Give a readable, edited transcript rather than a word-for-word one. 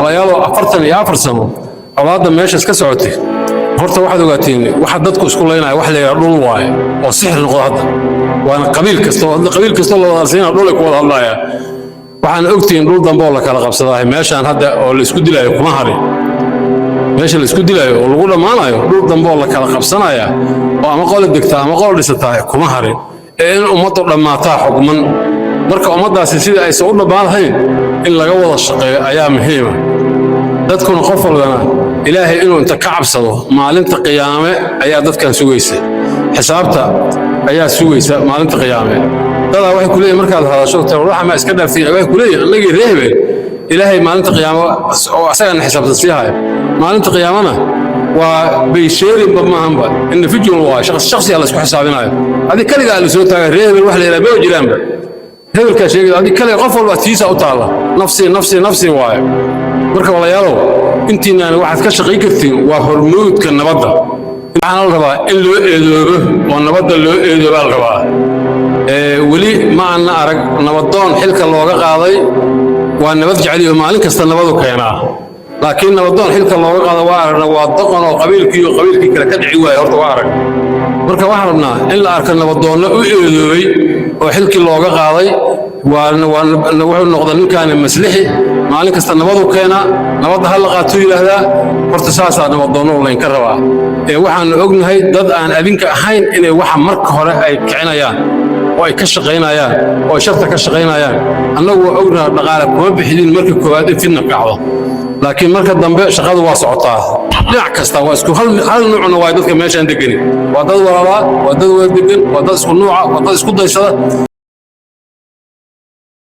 ولا يلا أفرتن يا أفرسنو أولاد ما يشس كسرتي فرت واحد وقتين واحد ضدك اسكول لنا واحد يقولون واي وسحر نقطة وأنا قبيل كستو الله سين أقول لك والله الله يا وحنا أقتين دول دنبول لك على قبصة ماشي أنا هذا اللي اسكت لا يكون هاري ماشي اللي اسكت لا والغول ما لا دول دنبول لك على قبصة يا وما قال الدكتور ما قال لسه كم هاري إن أمطر لما تاح من مركب أمطر سلسلة أي سؤال بعضهين إن لجوا الشقي أيام هيمة dadkuna qof walbana ilaahay inuu inta ka cabsado maalinta qiyaame ayaa dadkan sugaysa xisaabta ayaa sugaysa maalinta qiyaame dada waxay ku leeyahay markaad hadasho waxa ma iska dhaafay waxay ku leeyahay anagii reebay ilaahay maalinta qiyaame oo asagan xisaabta siihay maalinta qiyaamana waa beesheerin bamaanba in fijil waa shakhsi alla isku xisaabinayo hadi kaliya la soo taagay reebay wax la yiraahdo jiraanba reebka sheegay hadi kaliya qof walba tiisa u taala nafsi waayo marka walaalayaal intiina waxaad ka shaqeyn kartiin waa hormuudka nabadda waxaan la rabaa in loo eedoobo oo nabadda loo eedoobo la rabaa wali ma aan arag nabadoon xilka looga qaaday waa nabad jecel iyo maalin kasta nabadu keenaa laakiin nabadoon xilka looga qaado waa doqon oo qabiilkii kale ka dhici waayay horta waa arag marka waxaan rabnaa in la arko nabadoonno u eedoobay oo xilkii looga qaaday wuxuu noqday ninkaan maslixi maalin kasta nabadu keena nabadda hal qaato yiraahdaa horta saasa nabadoono layn ka rabaa waxaan ognahay dad aan adinka ahayn inay waxa marka hore ay kicinayaan oo ay ka shaqeynayaan oo sharta ka shaqeynayaan annagu ognahay dhaqaale kuma bixidin marka koowaad in fidna kacdo laakiin marka dambe shaqadu waa socotaa dhinac kasta waa isku hal nuucna waa dadka meeshaan degan waa dad walaala waa dad wada degan waa dad isku nuuca waa dad isku daysada